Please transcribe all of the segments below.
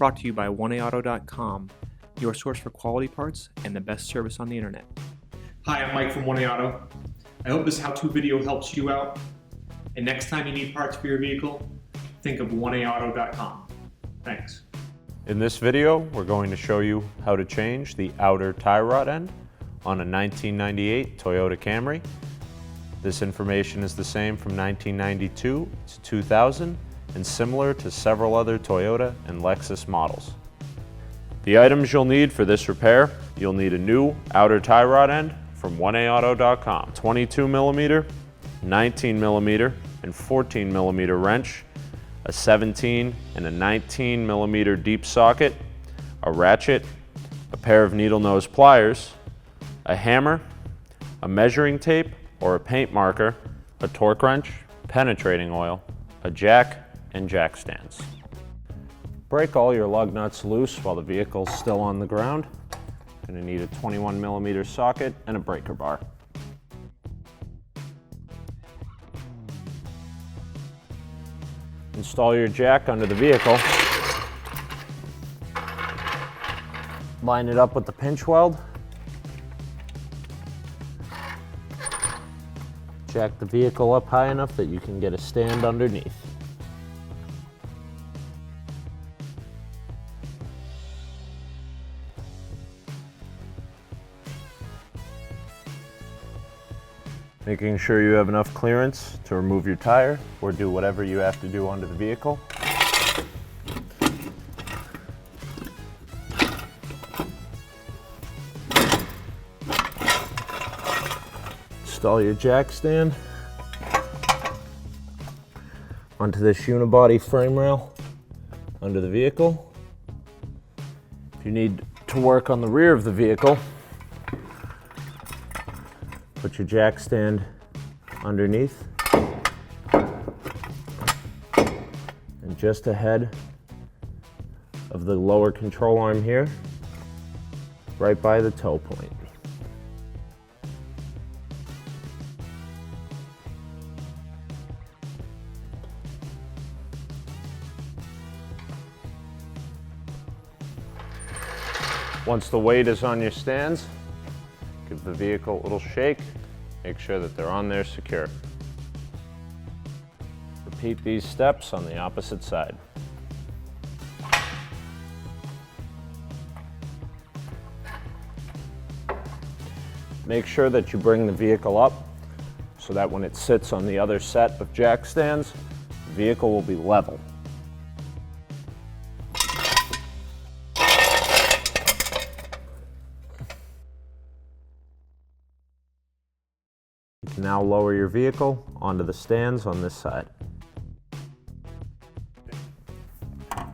brought to you by 1AAuto.com, your source for quality parts and the best service on the internet. Hi, I'm Mike from 1AAuto. I hope this how-to video helps you out. And next time you need parts for your vehicle, think of 1AAuto.com. Thanks. In this video, we're going to show you how to change the outer tie rod end on a 1998 Toyota Camry. This information is the same from 1992 to 2000 and similar to several other Toyota and Lexus models. The items you'll need for this repair: you'll need a new outer tie rod end from 1AAuto.com, 22mm, 19mm, and 14mm wrench, a 17 and a 19mm deep socket, a ratchet, a pair of needle nose pliers, a hammer, a measuring tape or a paint marker, a torque wrench, penetrating oil, a jack, and jack stands. Break all your lug nuts loose while the vehicle's still on the ground. Going to need a 21mm socket and a breaker bar. Install your jack under the vehicle. Line it up with the pinch weld. Jack the vehicle up high enough that you can get a stand underneath. Making sure you have enough clearance to remove your tire or do whatever you have to do onto the vehicle. Install your jack stand onto this unibody frame rail under the vehicle. If you need to work on the rear of the vehicle, put your jack stand underneath and just ahead of the lower control arm here, right by the toe point. Once the weight is on your stands, give the vehicle a little shake. Make sure that they're on there secure. Repeat these steps on the opposite side. Make sure that you bring the vehicle up so that when it sits on the other set of jack stands, the vehicle will be level. You can now lower your vehicle onto the stands on this side.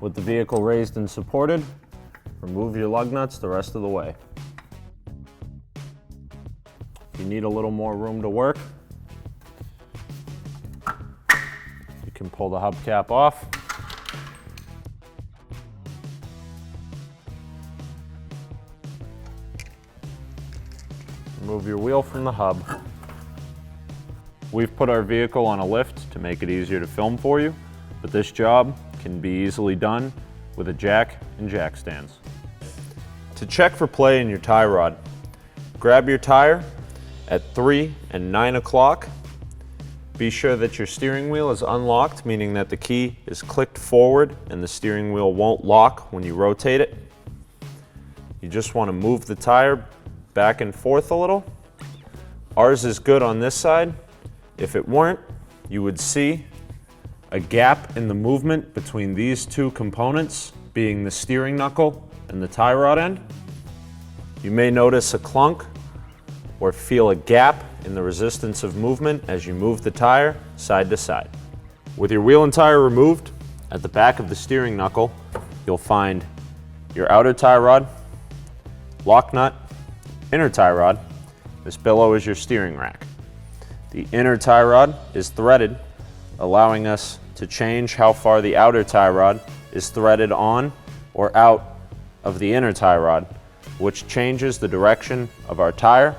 With the vehicle raised and supported, remove your lug nuts the rest of the way. If you need a little more room to work, you can pull the hubcap off. Remove your wheel from the hub. We've put our vehicle on a lift to make it easier to film for you, but this job can be easily done with a jack and jack stands. To check for play in your tie rod, grab your tire at 3 and 9 o'clock. Be sure that your steering wheel is unlocked, meaning that the key is clicked forward and the steering wheel won't lock when you rotate it. You just want to move the tire back and forth a little. Ours is good on this side. If it weren't, you would see a gap in the movement between these two components, being the steering knuckle and the tie rod end. You may notice a clunk or feel a gap in the resistance of movement as you move the tire side to side. With your wheel and tire removed, at the back of the steering knuckle, you'll find your outer tie rod, lock nut, inner tie rod. This below is your steering rack. The inner tie rod is threaded, allowing us to change how far the outer tie rod is threaded on or out of the inner tie rod, which changes the direction of our tire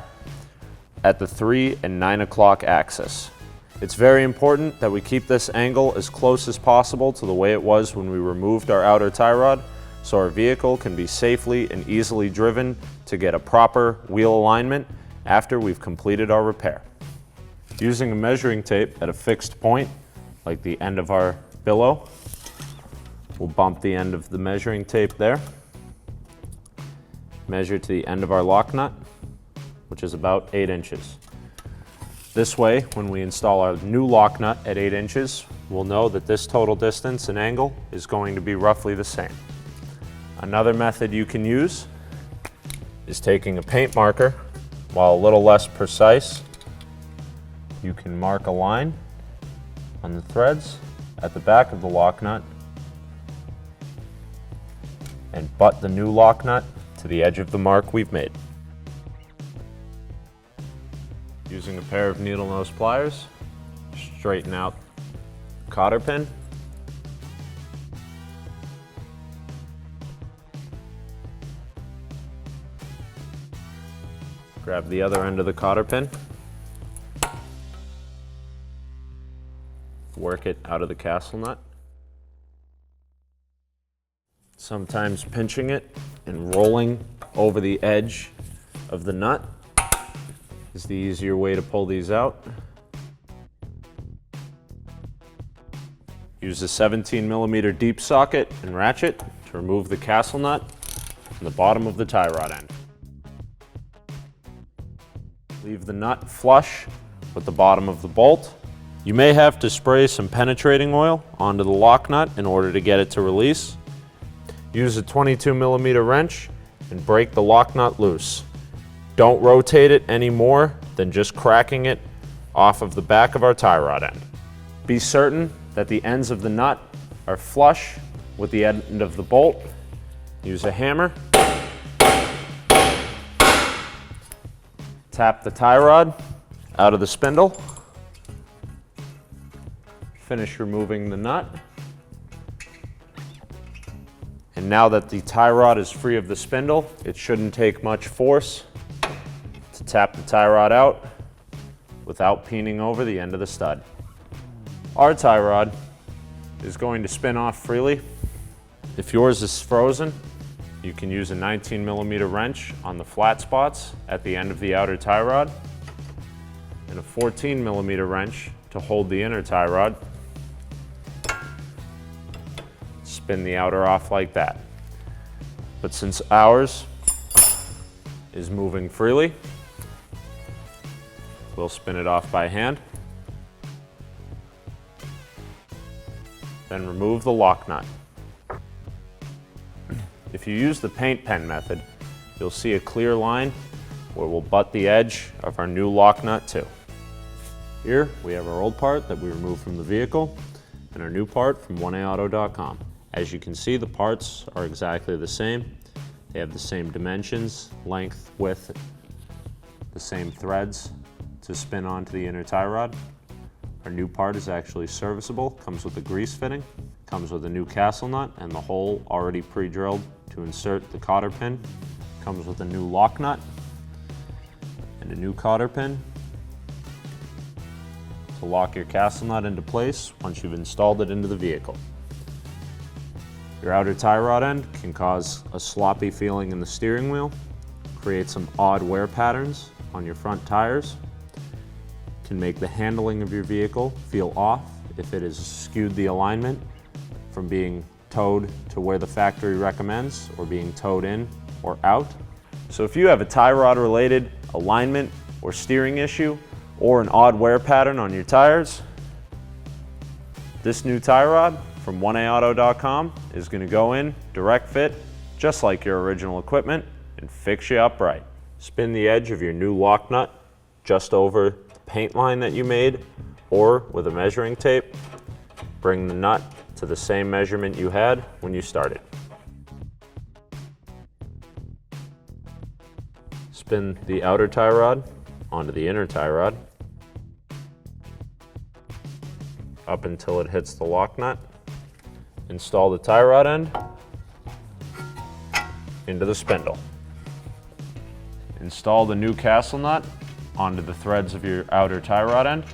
at the 3 and 9 o'clock axis. It's very important that we keep this angle as close as possible to the way it was when we removed our outer tie rod, so our vehicle can be safely and easily driven to get a proper wheel alignment after we've completed our repair. Using a measuring tape at a fixed point, like the end of our billow, we'll bump the end of the measuring tape there, measure to the end of our lock nut, which is about 8 inches. This way, when we install our new lock nut at 8 inches, we'll know that this total distance and angle is going to be roughly the same. Another method you can use is taking a paint marker. While a little less precise, you can mark a line on the threads at the back of the lock nut and butt the new lock nut to the edge of the mark we've made. Using a pair of needle nose pliers, straighten out the cotter pin. Grab the other end of the cotter pin. Work it out of the castle nut. Sometimes pinching it and rolling over the edge of the nut is the easier way to pull these out. Use a 17mm deep socket and ratchet to remove the castle nut from the bottom of the tie rod end. Leave the nut flush with the bottom of the bolt. You may have to spray some penetrating oil onto the lock nut in order to get it to release. Use a 22mm wrench and break the lock nut loose. Don't rotate it any more than just cracking it off of the back of our tie rod end. Be certain that the ends of the nut are flush with the end of the bolt. Use a hammer. Tap the tie rod out of the spindle. Finish removing the nut. And now that the tie rod is free of the spindle, it shouldn't take much force to tap the tie rod out without peening over the end of the stud. Our tie rod is going to spin off freely. If yours is frozen, you can use a 19mm wrench on the flat spots at the end of the outer tie rod and a 14mm wrench to hold the inner tie rod. Spin the outer off like that. But since ours is moving freely, we'll spin it off by hand. Then remove the lock nut. If you use the paint pen method, you'll see a clear line where we'll butt the edge of our new lock nut to. Here we have our old part that we removed from the vehicle and our new part from 1AAuto.com. As you can see, the parts are exactly the same. They have the same dimensions, length, width, the same threads to spin onto the inner tie rod. Our new part is actually serviceable, comes with a grease fitting, comes with a new castle nut and the hole already pre-drilled to insert the cotter pin, comes with a new lock nut and a new cotter pin to lock your castle nut into place once you've installed it into the vehicle. Your outer tie rod end can cause a sloppy feeling in the steering wheel, create some odd wear patterns on your front tires, can make the handling of your vehicle feel off if it has skewed the alignment from being towed to where the factory recommends or being towed in or out. So if you have a tie rod related alignment or steering issue or an odd wear pattern on your tires, this new tie rod from 1AAuto.com is going to go in direct fit just like your original equipment and fix you up right. Spin the edge of your new lock nut just over the paint line that you made or with a measuring tape. Bring the nut to the same measurement you had when you started. Spin the outer tie rod onto the inner tie rod up until it hits the lock nut. Install the tie rod end into the spindle. Install the new castle nut onto the threads of your outer tie rod end.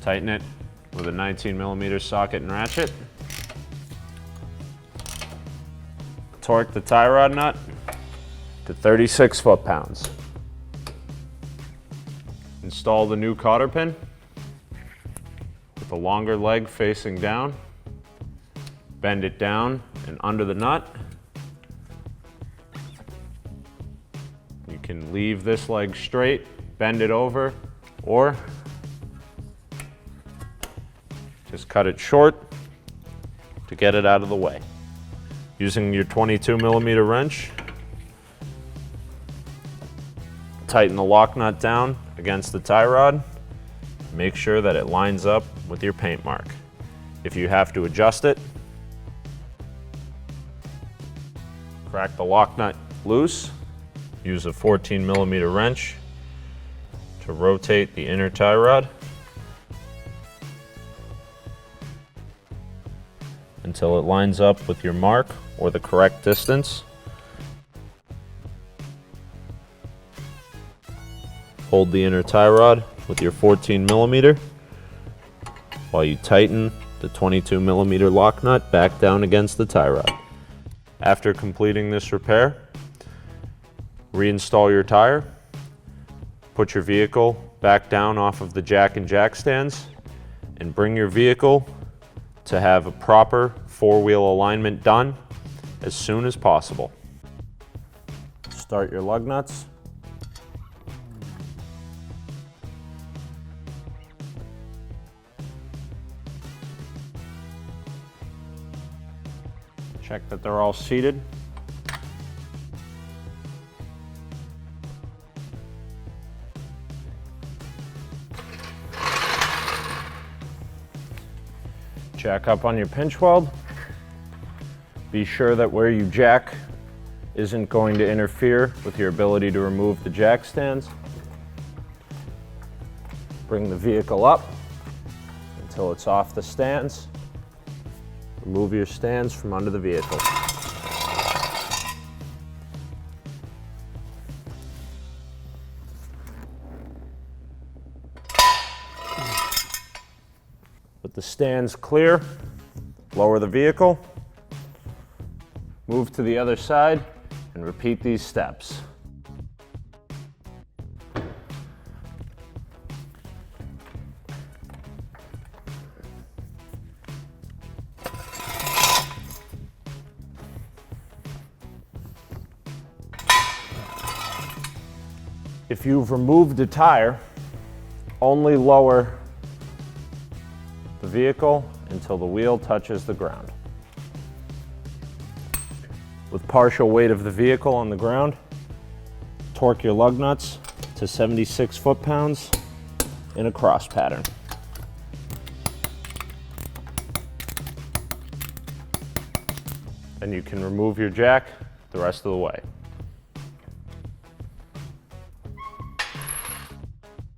Tighten it with a 19mm socket and ratchet. Torque the tie rod nut to 36 foot-pounds. Install the new cotter pin with the longer leg facing down. Bend it down and under the nut. You can leave this leg straight, bend it over, or just cut it short to get it out of the way. Using your 22mm wrench, tighten the lock nut down against the tie rod. Make sure that it lines up with your paint mark. If you have to adjust it, crack the lock nut loose. Use a 14mm wrench to rotate the inner tie rod until it lines up with your mark or the correct distance. Hold the inner tie rod with your 14mm while you tighten the 22mm lock nut back down against the tie rod. After completing this repair, reinstall your tire, put your vehicle back down off of the jack and jack stands, and bring your vehicle to have a proper four-wheel alignment done as soon as possible. Start your lug nuts. Check that they're all seated. Jack up on your pinch weld. Be sure that where you jack isn't going to interfere with your ability to remove the jack stands. Bring the vehicle up until it's off the stands. Remove your stands from under the vehicle. With the stands clear, lower the vehicle, move to the other side, and repeat these steps. If you've removed a tire, only lower the vehicle until the wheel touches the ground. With partial weight of the vehicle on the ground, torque your lug nuts to 76 foot-pounds in a cross pattern. Then you can remove your jack the rest of the way.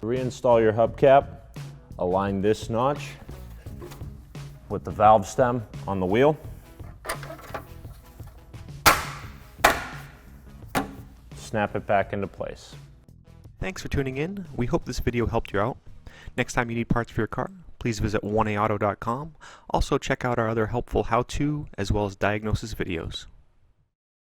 To reinstall your hubcap, align this notch with the valve stem on the wheel. Snap it back into place. Thanks for tuning in. We hope this video helped you out. Next time you need parts for your car, please visit 1aauto.com. Also check out our other helpful how-to as well as diagnosis videos.